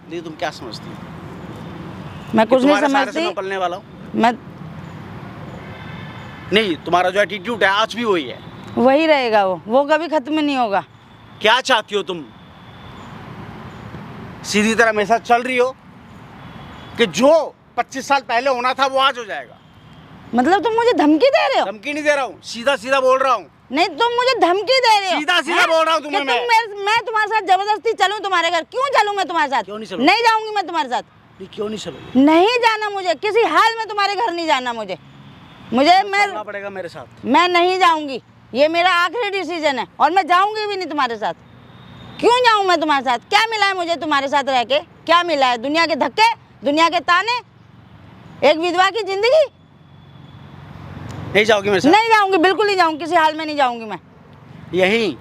दीदी तुम क्या समझती हो? मैं कुछ नहीं तुम्हारे सहारे से समझती। मैं पलने वाला हूँ? मैं नहीं, तुम्हारा जो एटीट्यूड है आज भी वही है। वही रहेगा, वो कभी खत्म नहीं होगा। क्या चाहती हो तुम? सीधी तरह मेरे साथ चल रही हो कि जो 25 साल पहले होना था वो आज हो जाएगा। मतलब तुम मुझे धमकी दे रहे हो? धमकी नहीं दे रहा हूँ, सीधा सीधा बोल रहा हूँ। नहीं, तुम मुझे धमकी दे रहे हो। सीधा सीधा हैं? बोल रहा हूँ तुम्हें कि मैं तुम्हारे साथ जबरदस्ती चलूं तुम्हारे घर? क्यों चलूं मैं तुम्हारे साथ? क्यों नहीं चलोगे? नहीं जाऊंगी मैं तुम्हारे साथ। ये क्यों नहीं चलोगे? नहीं जाना मुझे, किसी हाल में तुम्हारे घर नहीं जाना मुझे। चलना पड़ेगा मेरे साथ। मैं नहीं जाऊंगी, ये मेरा आखिरी डिसीजन है और मैं जाऊंगी भी नहीं तुम्हारे साथ। क्यों जाऊं मैं तुम्हारे साथ? क्या मिला है मुझे तुम्हारे साथ रह के? क्या मिला है? दुनिया के धक्के, दुनिया के ताने, एक विधवा की जिंदगी। नहीं जाओगी मेरे साथ? नहीं जाऊंगी, बिल्कुल नहीं जाऊंगी, किसी हाल में नहीं जाऊंगी मैं। यहीं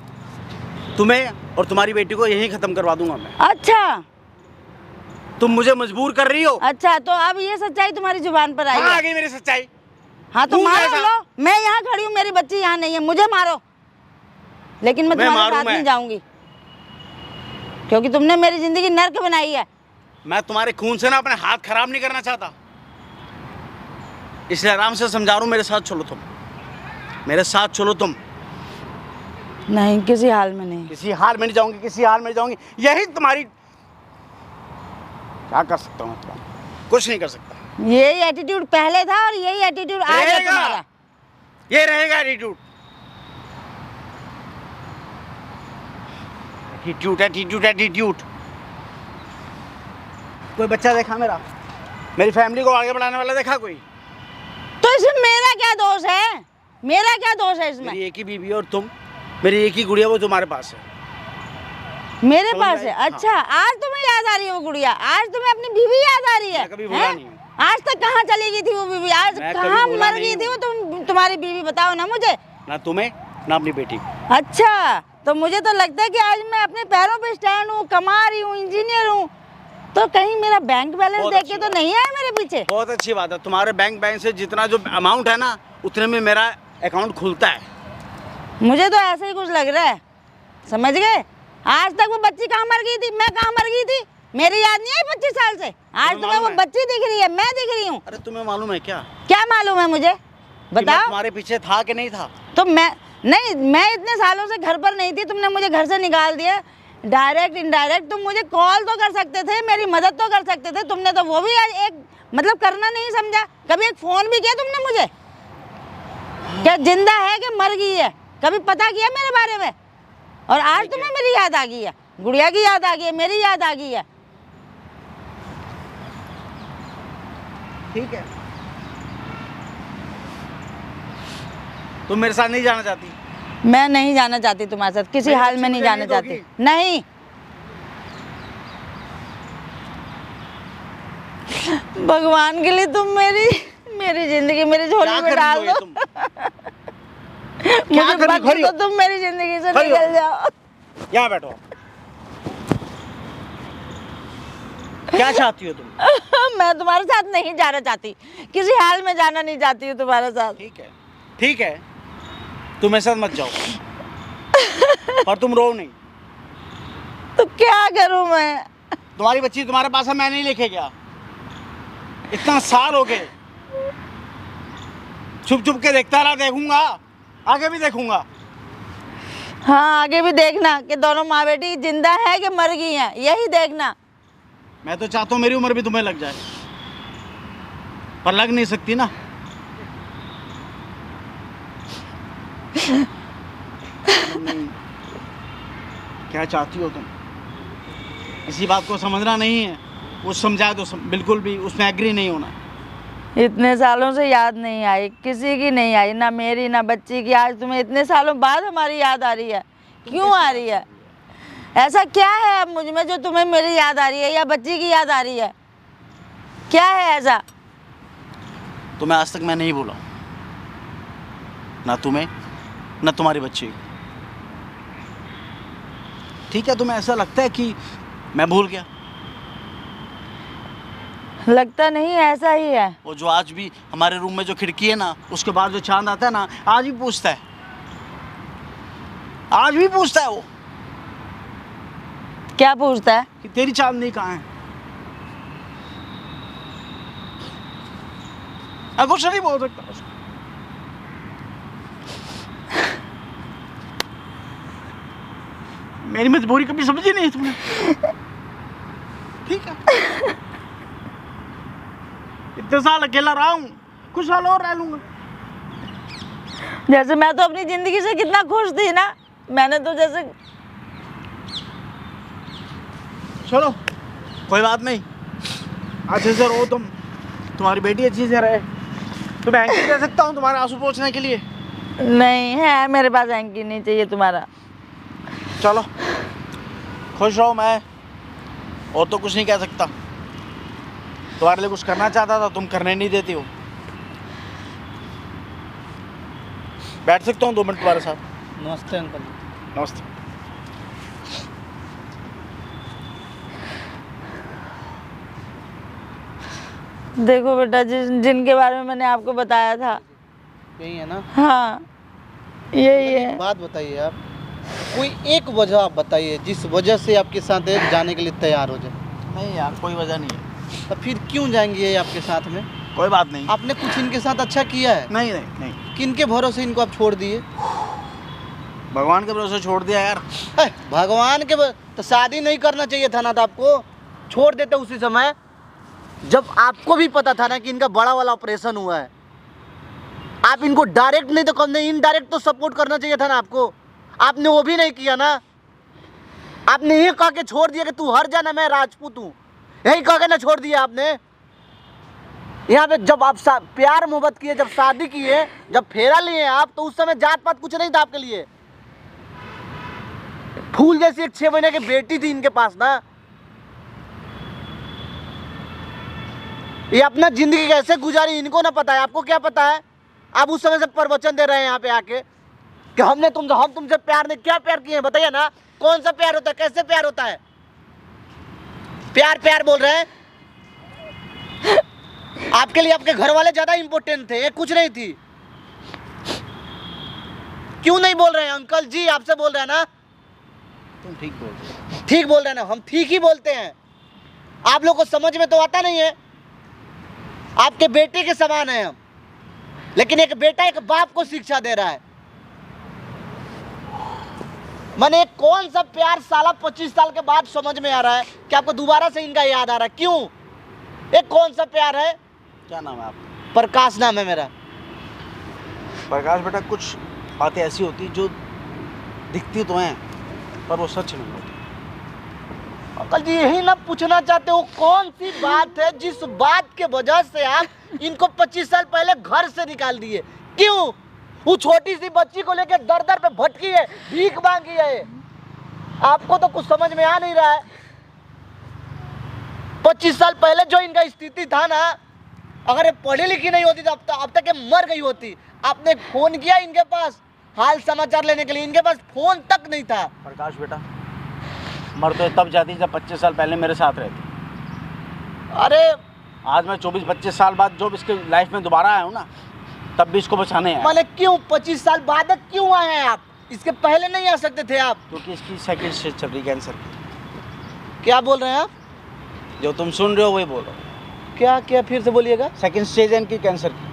तुम्हें और तुम्हारी बेटी को यहीं खत्म करवा दूंगा मैं। अच्छा तुम मुझे मजबूर कर रही हो। अच्छा, तो अब ये सच्चाई तुम्हारी जुबान पर आई कहाँ आ है? गई मेरी सच्चाई? हाँ तो तू मारो कैसा? लो। मैं यहाँ खड़ी हूँ, मेरी बच्ची यहाँ नहीं है, मुझे मारो, लेकिन मैं तुम्हारे मारूं साथ मैं? नहीं जाऊंगी, क्योंकि तुमने मेरी जिंदगी नर्क बनाई है। मैं तुम्हारे खून से ना अपने हाथ खराब नहीं करना चाहता, इसलिए आराम से समझा रहा हूँ। मेरे साथ चलो तुम, मेरे साथ चलो तुम। नहीं, किसी हाल में नहीं। किसी हाल में नहीं जाऊंगी, किसी हाल में नहीं जाऊंगी। यही तुम्हारी, क्या कर सकता हूँ? कुछ नहीं कर सकता। यही एटीट्यूड पहले था और यही एटीट्यूड आज है रहेगा। तुम्हारा। ये रहेगा एटीट्यूड। Attitude attitude attitude. कोई बच्चा देखा मेरा? मेरी फैमिली को आगे बढ़ाने वाला देखा कोई? तो इसमें मेरा क्या दोष है? मेरा क्या दोष है इसमें? मेरी एक ही बीवी और तुम, मेरी एक ही गुड़िया, वो तुम्हारे पास है। मेरे समझ पास आई? है? हाँ। अच्छा, आज तुम्हें याद आ रही है वो गुड़िया? आज तुम्हें अपनी बीवी याद आ रही है? मैं कभी भूला हैं? नहीं हूँ। आज तक कहाँ चली गई थी वो बीवी? आज मैं कभी कहाँ भूला मर नहीं गई थी हूँ। वो? तुम्हारी बीवी बताओ ना मुझे। ना तुम्हें ना अपनी बेटी। अच्छा, तो मुझे तो लगता है कि आज मैं अपने पैरों पे स्टैंड हूँ, कमा रही हूँ, इंजीनियर हूँ, तो कहीं मेरा बैंक बैलेंस बहुत देख अच्छी के तो बात। नहीं आया मेरे पीछे? बहुत अच्छी बात है। तुम्हारे बैंक से जितना जो अमाउंट है ना, उतने में मेरा अकाउंट खुलता है। मुझे तो ऐसे ही कुछ लग रहा है, समझ गए? आज तक वो बच्ची कहाँ मर गई थी? मैं कहाँ मर गई थी? मेरी याद नहीं आई 25 साल से? आज तुम्हें मालूम वो है? बच्ची दिख रही है, मैं दिख रही हूँ। अरे तुम्हें मालूम है क्या क्या मालूम है मुझे? कि मैं बताओ। तुम्हारे पीछे था कि नहीं था? तो मैं इतने सालों से घर पर नहीं थी, तुमने मुझे घर से निकाल दिया। डायरेक्ट इनडायरेक्ट तुम मुझे कॉल तो कर सकते थे, मेरी मदद तो कर सकते थे। तुमने तो वो भी एक मतलब करना नहीं समझा। कभी एक फोन भी किया तुमने मुझे? क्या जिंदा है कि मर गई है? कभी पता किया मेरे बारे में? और आज तुम्हें मेरी याद आ गई है, गुड़िया की याद आ गई है, मेरी याद आ गई है। ठीक है, तुम मेरे साथ नहीं जाना चाहती? मैं नहीं जाना चाहती तुम्हारे साथ, किसी मेरे हाल बच्चे में नहीं मुझे जाना नहीं चाहती। दोगी? नहीं, भगवान के लिए तुम मेरी जिंदगी मेरी झोली क्या में कर डाल रही हो दो। ये तुम? क्या मुझे कर रही हो? बख्श खड़ी दो, हो। तुम मेरी जिंदगी से खड़ी हो। निकल जाओ। यहाँ बैठो। क्या चाहती हो तुम? मैं तुम्हारे साथ नहीं जाना चाहती, किसी हाल में जाना नहीं चाहती हूँ तुम्हारे साथ। ठीक है, ठीक है, तुम मेरे साथ मत जाओ, पर तुम रो नहीं। तो क्या करूँ मैं? तुम्हारी बच्ची तुम्हारे पास है, मैं नहीं लेके गया। इतना साल हो गए, छुप छुप के देखता रहा, देखूंगा, आगे भी देखूंगा। हाँ, आगे भी देखना कि दोनों माँ बेटी जिंदा है कि मर गई हैं, यही देखना। मैं तो चाहता हूँ मेरी उम्र भी तुम्हें लग जाए, पर लग नहीं सकती ना। क्या चाहती हो तुम? इसी बात को समझना नहीं है, वो समझाए तो बिल्कुल भी उसमें एग्री नहीं होना। इतने सालों से याद नहीं आई, किसी की नहीं आई, ना मेरी ना बच्ची की। आज तुम्हें इतने सालों बाद हमारी याद आ रही है, क्यों आ रही है? ऐसा क्या है अब मुझ में जो तुम्हें मेरी याद आ रही है या बच्ची की याद आ रही है? क्या है ऐसा? तुम्हें आज तक मैं नहीं बोला, ना तुम्हें ना तुम्हारी बच्ची। ठीक है, तुम्हें ऐसा लगता है कि मैं भूल गया? लगता नहीं, ऐसा ही है। वो जो आज भी हमारे रूम में जो खिड़की है ना, उसके बाद जो चांद आता है ना, आज भी पूछता है, आज भी पूछता है वो क्या पूछता है? कि तेरी चांदनी कहाँ है? मैं कुछ नहीं बोल सकता उसको। मेरी मजबूरी कभी समझी नहीं तुमने। ठीक है, इतने साल अकेला रहा हूँ, कुछ साल और रह लूंगा। जैसे मैं तो अपनी जिंदगी से कितना खुश थी ना, मैंने तो जैसे। चलो कोई बात नहीं, अच्छे से रहो तुम, तुम्हारी बेटी अच्छी से रहे। तुम्हें हैंकी दे सकता हूँ तुम्हारे आंसू पोंछने के लिए? नहीं है मेरे पास, हैंकी नहीं चाहिए तुम्हारा। चलो खुश रहो, मैं और तो कुछ नहीं कह सकता। तुम्हारे लिए कुछ करना चाहता था, तुम करने नहीं देती हो। बैठ सकता हूँ 2 मिनट तुम्हारे साथ? नमस्ते अंकल। नमस्ते। देखो बेटा, जिनके बारे में मैंने आपको बताया था, यही है ना? हाँ यही है। बात बताइए आप, कोई एक वजह आप बताइए जिस वजह से आपके साथ जाने के लिए तैयार हो जाए। नहीं यार, कोई वजह नहीं है। तो फिर क्यों जाएंगे ये आपके साथ में? कोई बात नहीं। आपने कुछ इनके साथ अच्छा किया है? नहीं नहीं नहीं, किनके भरोसे इनको आप छोड़ दिए? भगवान के भरोसे छोड़ दिया यार। भगवान के तो शादी नहीं करना चाहिए था ना, तो आपको छोड़ देते उसी समय जब आपको भी पता था ना कि इनका बड़ा वाला ऑपरेशन हुआ है। आप इनको डायरेक्ट नहीं तो कम नहीं, इनडायरेक्ट तो सपोर्ट करना चाहिए था ना आपको। आपने वो भी नहीं किया ना। आपने ये कह के छोड़ दिया कि तू हर जाना, मैं राजपूत हूँ, यही कह के ना छोड़ दिया आपने। यहाँ पे जब आप प्यार मोहब्बत किए, जब शादी किए, जब फेरा लिए आप, तो उस समय जात पात कुछ नहीं था आपके लिए। फूल जैसी एक 6 महीने की बेटी थी इनके पास ना। ये अपना जिंदगी कैसे गुजारी इनको ना पता है, आपको क्या पता है? आप उस समय से प्रवचन दे रहे हैं यहाँ पे आके कि हम तुमसे प्यार नहीं। क्या प्यार किए हैं बताइए ना? कौन सा प्यार होता है? कैसे प्यार होता है? प्यार प्यार बोल रहे हैं। आपके लिए आपके घर वाले ज्यादा इंपॉर्टेंट थे, ये कुछ नहीं थी। क्यों नहीं बोल रहे हैं अंकल जी? आपसे बोल रहे हैं ना। तुम ठीक बोल रहे हो। ठीक बोल रहे हैं ना, हम ठीक ही बोलते हैं। आप लोग को समझ में तो आता नहीं है। आपके बेटे के समान है हम, लेकिन एक बेटा एक बाप को शिक्षा दे रहा है। मैंने कौन सा प्यार साला 25 साल के बाद समझ में आ रहा है कि आपको दोबारा से इनका याद आ रहा है? क्यों? एक कौन सा प्यार है? क्या नाम है आपका? प्रकाश नाम है मेरा। प्रकाश बेटा, कुछ बातें ऐसी होती जो दिखती तो हैं पर वो सच नहीं होती। अंकल जी यही ना पूछना चाहते हो, कौन सी बात है जिस बात के वजह से आप इनको 25 साल पहले घर से निकाल दिए? क्यों? वो छोटी सी बच्ची को लेकर दर दर पे भटकी है, भीख मांगी है। आपको तो कुछ समझ में आ नहीं रहा है। 25 साल पहले जो इनका स्थिति था ना, अगर ये पढ़ी लिखी नहीं होती तो अब तक ये मर गई होती। आपने फोन किया इनके पास हाल समाचार लेने के लिए, इनके पास फोन तक नहीं था। प्रकाश बेटा, मर तो तब जाती जब 25 साल पहले मेरे साथ रहती। अरे आज मैं 24-25 साल बाद जो इसके लाइफ में दोबारा आया हूँ ना, तब भी इसको बचाने आया। माने क्यों 25 साल बाद क्यों आए हैं आप? इसके पहले नहीं आ सकते थे आप? क्योंकि इसकी सेकंड स्टेज चल रही कैंसर की। क्या बोल रहे हैं आप? जो तुम सुन रहे हो वही बोल रहा हूँ। क्या क्या फिर से बोलिएगा। सेकंड स्टेज है इनकी कैंसर की।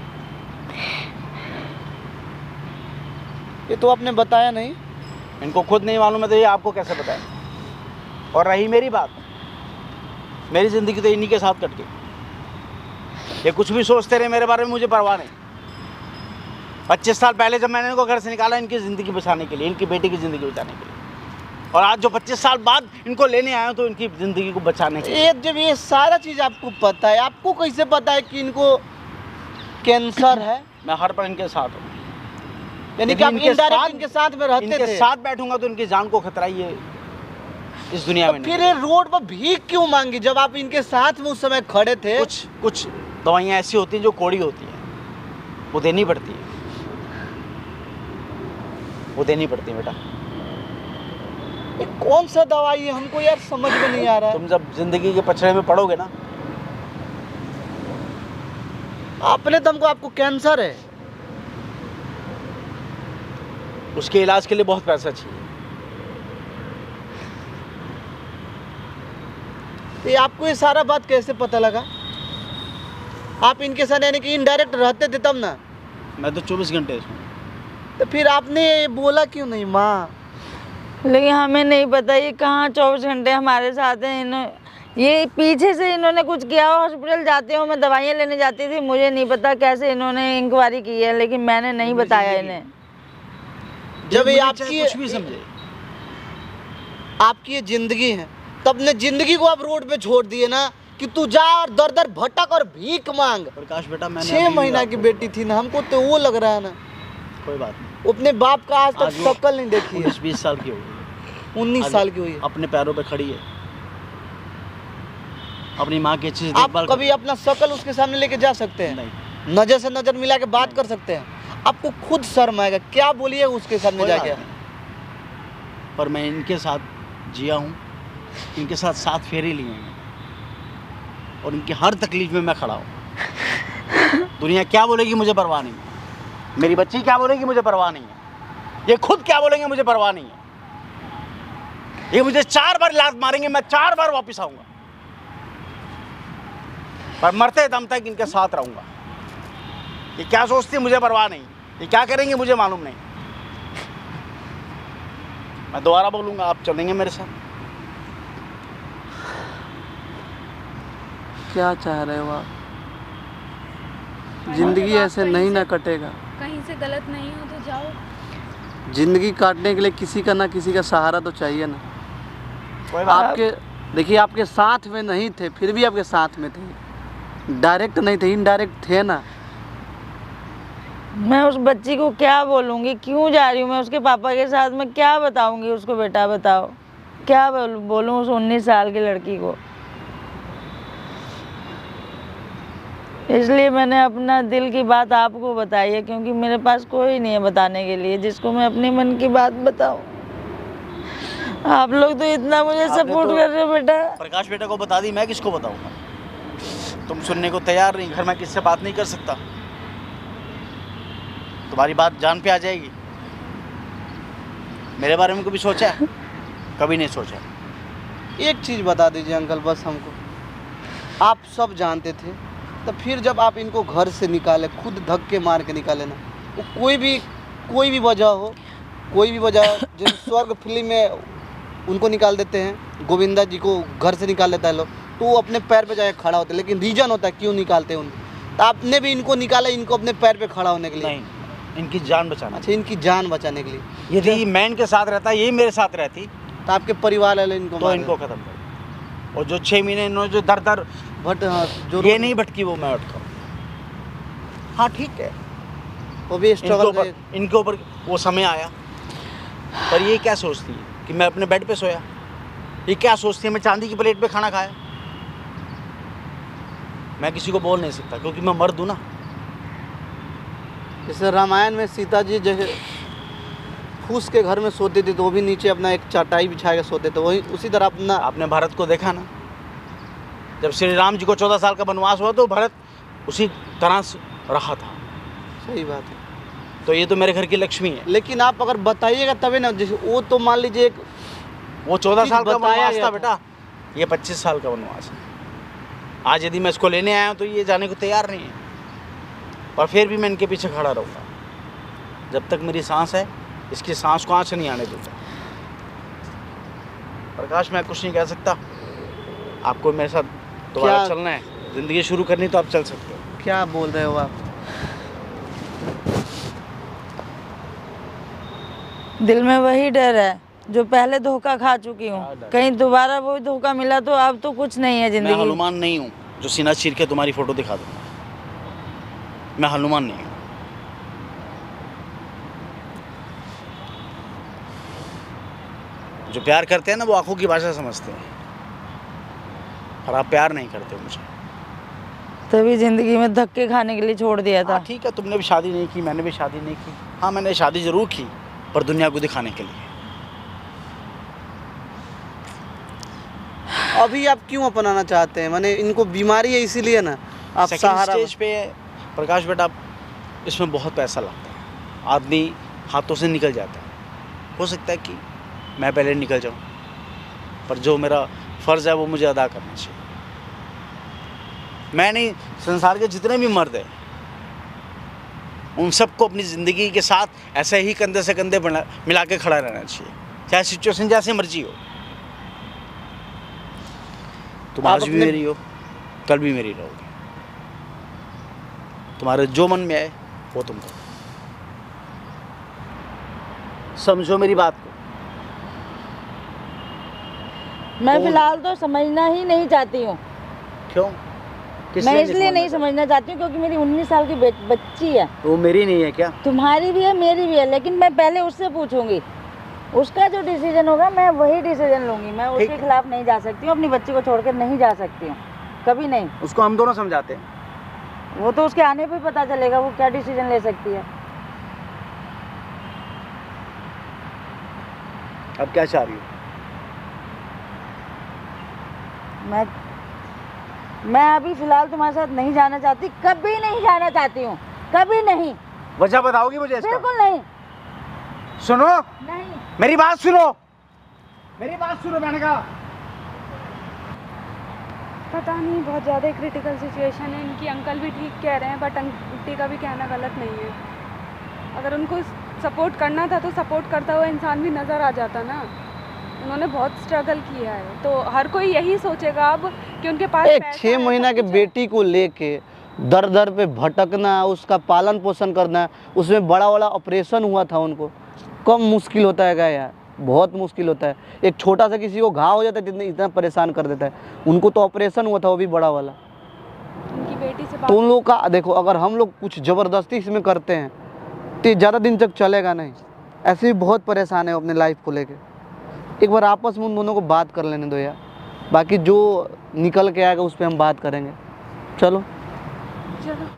ये तो आपने बताया नहीं। इनको खुद नहीं मालूम है तो ये आपको कैसे बताएं? और रही मेरी बात, मेरी ज़िंदगी तो इन्हीं के साथ कट गई। ये कुछ भी सोचते रहे मेरे बारे में, मुझे परवाह नहीं। 25 साल पहले जब मैंने इनको घर से निकाला इनकी ज़िंदगी बचाने के लिए, इनकी बेटी की ज़िंदगी बचाने के लिए, और आज जो 25 साल बाद इनको लेने आया हूँ तो इनकी ज़िंदगी को बचाने के लिए। जब ये सारा चीज़ आपको पता है, आपको कैसे पता है कि इनको कैंसर है? मैं हर पल इनके साथ हूँ। यानी कि आप इनडायरेक्ट इनके साथ में रहते इनके थे। साथ बैठूंगा तो इनकी जान को खतरा ही है इस दुनिया में। फिर ये रोड पर भीख क्यों मांगी जब आप इनके साथ में उस समय खड़े थे? कुछ दवाइयाँ ऐसी होती हैं जो कोड़ी होती हैं, वो देनी पड़ती है, वो देनी पड़ती है बेटा। ये कौन सा दवाई है? हमको यार समझ में नहीं आ रहा है। तुम जब जिंदगी के पछड़े में पड़ोगे ना, अपने दम को आपको कैंसर है, उसके इलाज के लिए बहुत पैसा चाहिए। ये आपको ये सारा बात कैसे पता लगा? आप इनके साथ यानी कि इनडायरेक्ट रहते थे तब ना? मैं तो 24 घंटे इसमें। तो फिर आपने ये बोला क्यों नहीं माँ? लेकिन हमें नहीं पता ये कहाँ 24 घंटे हमारे साथ हैं। ये पीछे से इन्होंने कुछ किया। हॉस्पिटल जाते हो, मैं दवाइयाँ लेने जाती थी, मुझे नहीं पता कैसे इन्होंने इंक्वायरी की है, लेकिन मैंने नहीं बताया इन्हें। जब ये आपकी कुछ भी समझे, आपकी ये जिंदगी है, तब ने जिंदगी को आप रोड पे छोड़ दिए ना कि तू जा और दर दर भटक और भीख मांग। प्रकाश बेटा, मैंने 6 महीना की बेटी थी ना, हमको तो वो लग रहा है ना। कोई बात नहीं, अपने बाप का आज तक आज वो शक्ल नहीं देखी है। 19-20 साल की हो गई, 19 साल की हुई है। अपने पैरों पे खड़ी है, अपनी माँ की अच्छी से आप देखभाल कभी अपना शक्ल उसके सामने लेके जा सकते हैं? नहीं। नजर से नजर मिला के बात कर सकते हैं? आपको खुद शर्म आएगा, क्या बोलिए उसके सामने जाके। पर मैं इनके साथ जिया हूँ, इनके साथ 7 फेरे लिए हैं, और इनकी हर तकलीफ में मैं खड़ा हूँ। दुनिया क्या बोलेगी मुझे परवाह नहीं है, मेरी बच्ची क्या बोलेगी मुझे परवाह नहीं है, ये खुद क्या बोलेंगे मुझे परवाह नहीं है। ये मुझे 4 बार लात मारेंगे, मैं 4 बार वापस आऊँगा, पर मरते दम तक इनके साथ रहूँगा। ये क्या सोचती है मुझे परवाह नहीं, ये क्या करेंगे मुझे मालूम नहीं। मैं दोबारा बोलूँगा, आप चलेंगे मेरे साथ? क्या चाह रहे हो आप? जिंदगी ऐसे नहीं ना कटेगा। कहीं से गलत नहीं हो तो जाओ। जिंदगी काटने के लिए किसी का ना किसी का सहारा तो चाहिए ना। कोई बात आपके देखिए, आपके साथ में नहीं थे, फिर भी आपके साथ में थे। डायरेक्ट नहीं थे, इनडायरेक्ट थे ना। मैं उस बच्ची को क्या बोलूँगी, क्यों जा रही हूँ मैं उसके पापा के साथ? मैं क्या बताऊँगी उसको? बेटा बताओ, क्या बोलूँ उस 19 साल की लड़की को? इसलिए मैंने अपना दिल की बात आपको बताई है, क्योंकि मेरे पास कोई नहीं है बताने के लिए जिसको मैं अपने मन की बात बताऊं। आप लोग तो इतना मुझे सपोर्ट कर रहे हो बेटा। प्रकाश बेटा को बता दी, मैं किसको बताऊंगा? तुम सुनने को तैयार नहीं, घर में किससे बात नहीं कर सकता, तुम्हारी बात जान पे आ जाएगी। मेरे बारे में कभी सोचा है? कभी नहीं सोचा। एक चीज़ बता दीजिए अंकल बस हमको, आप सब जानते थे, तो फिर जब आप इनको घर से निकाले, खुद धक्के मार के निकाले ना, वो कोई भी वजह हो, कोई भी वजह हो, जैसे स्वर्ग फिल्म में उनको निकाल देते हैं, गोविंदा जी को घर से निकाल देता है लोग, तो वो अपने पैर पे जाके खड़ा होता है, लेकिन रीजन होता है क्यों निकालते हैं उनको। तो आपने भी इनको निकाला, इनको अपने पैर पे खड़ा होने के लिए? नहीं, इनकी जान बचाना। अच्छा, इनकी जान बचाने के लिए। यदि मैं इनके साथ रहता, यही मेरे साथ रहती, तो आपके परिवार वाले इनको तो मारे। इनको ख़त्म कर। और जो 6 महीने इन्होंने जो दर दर बट हाँ, जो ये नहीं भटकी वो मैं भटका। हाँ ठीक है, वो भी स्ट्रगल इनके ऊपर वो समय आया। पर ये क्या सोचती है कि मैं अपने बेड पे सोया? ये क्या सोचती है मैं चांदी की प्लेट पे खाना खाया? मैं किसी को बोल नहीं सकता क्योंकि मैं मर्द हूँ ना। जैसे रामायण में सीता जी जैसे फूस के घर में सोती थी तो वो भी नीचे अपना एक चटाई बिछा के सोते थे, वही उसी तरह अपना आपने भारत को देखा ना, जब श्री राम जी को 14 साल का वनवास हुआ तो भारत उसी तरह से रहा था। सही बात है। तो ये तो मेरे घर की लक्ष्मी है। लेकिन आप अगर बताइएगा तभी ना, जैसे वो तो मान लीजिए एक वो 14 चीज़ साल का बताया वनवास गया था था। बेटा, ये 25 साल का वनवास है। आज यदि मैं इसको लेने आया हूँ तो ये जाने को तैयार नहीं है, पर फिर भी मैं इनके पीछे खड़ा रहूँगा। जब तक मेरी सांस है इसकी सांस को आँच नहीं आने दूँगा। प्रकाश मैं कुछ नहीं कह सकता, आपको मेरे साथ दोबारा क्या- चलना है, ज़िंदगी शुरू करनी तो आप चल सकते हो। क्या बोल रहे हो आप? दिल में वही डर है जो पहले धोखा खा चुकी हूँ, कहीं दोबारा वो धोखा मिला तो अब तो कुछ नहीं है मैं जिंदगी। हनुमान नहीं हूँ जो सीना चीर के तुम्हारी फ़ोटो दिखा दूँगा। मैं हनुमान नहीं हूँ। जो प्यार करते हैं ना वो आंखों की भाषा समझते हैं, पर आप प्यार नहीं करते हो मुझे। तभी जिंदगी में धक्के खाने के लिए छोड़ दिया था। हाँ ठीक है, तुमने भी शादी नहीं की, मैंने भी शादी नहीं की। हाँ मैंने शादी ज़रूर की, पर दुनिया को दिखाने के लिए। अभी आप क्यों अपनाना चाहते हैं? माने इनको बीमारी है इसीलिए ना आप सेकंड सहारा। स्टेज पे प्रकाश बेटा इसमें बहुत पैसा लगता है, आदमी हाथों से निकल जाता है। हो सकता है कि मैं पहले निकल जाऊं, पर जो मेरा फ़र्ज़ है वो मुझे अदा करना चाहिए। मैं नहीं, संसार के जितने भी मर्द हैं उन सबको अपनी ज़िंदगी के साथ ऐसे ही कंधे से कंधे मिला के खड़ा रहना चाहिए, चाहे सिचुएशन जैसे मर्जी हो। तुम आप आज भी अपने- मेरी हो, कल भी मेरी रहोगे। तुम्हारे जो मन में आए वो तुम करो। समझो मेरी बात को। मैं कौन? फिलहाल तो समझना ही नहीं चाहती हूँ। क्यों? किस मैं लिए इसलिए नहीं समझना समझना चाहती हूँ क्योंकि मेरी 19 साल की बच्ची है। चाहते? वो मेरी नहीं है क्या? तुम्हारी भी है मेरी भी है, लेकिन मैं पहले उससे पूछूंगी, उसका जो डिसीजन होगा मैं वही डिसीजन लूंगी। मैं उसके ठीक है। खिलाफ नहीं जा सकती हूँ, अपनी बच्ची को छोड़कर नहीं जा सकती हूँ, कभी नहीं। उसको हम दोनों समझाते हैं। वो तो उसके आने पे पता चलेगा वो क्या डिसीजन ले सकती है। अब क्या चाह रही हो? मैं अभी फिलहाल तुम्हारे साथ नहीं जाना चाहती, कभी नहीं जाना चाहती हूँ, कभी नहीं, वजह बताओगी मुझे इसका? बिल्कुल नहीं। सुनो, नहीं मेरी बात सुनो, मेरी बात सुनो। मैंने कहा पता नहीं, बहुत ज़्यादा क्रिटिकल सिचुएशन है इनकी। अंकल भी ठीक कह रहे हैं, बट आंटी का भी कहना गलत नहीं है। अगर उनको सपोर्ट करना था तो सपोर्ट करता हुआ इंसान भी नज़र आ जाता ना। उन्होंने बहुत स्ट्रगल किया है, तो हर कोई यही सोचेगा अब कि उनके पास एक पैसा 6 है, महीना सब के कुछ है। बेटी को लेके दर दर पे भटकना, उसका पालन पोषण करना, उसमें बड़ा बड़ा ऑपरेशन हुआ था उनको। कम मुश्किल होता है क्या यार? बहुत मुश्किल होता है। एक छोटा सा किसी को घाव हो जाता है इतना परेशान कर देता है। उनको तो ऑपरेशन हुआ था, वो भी बड़ा वाला। उनकी बेटी से तो उन लोगों का देखो, अगर हम लोग कुछ ज़बरदस्ती इसमें करते हैं तो ज़्यादा दिन तक चलेगा नहीं। ऐसे भी बहुत परेशान है अपने लाइफ को लेके। एक बार आपस में उन दोनों को बात कर लेने दो यार, बाकी जो निकल के आएगा उस पर हम बात करेंगे। चलो। चलो।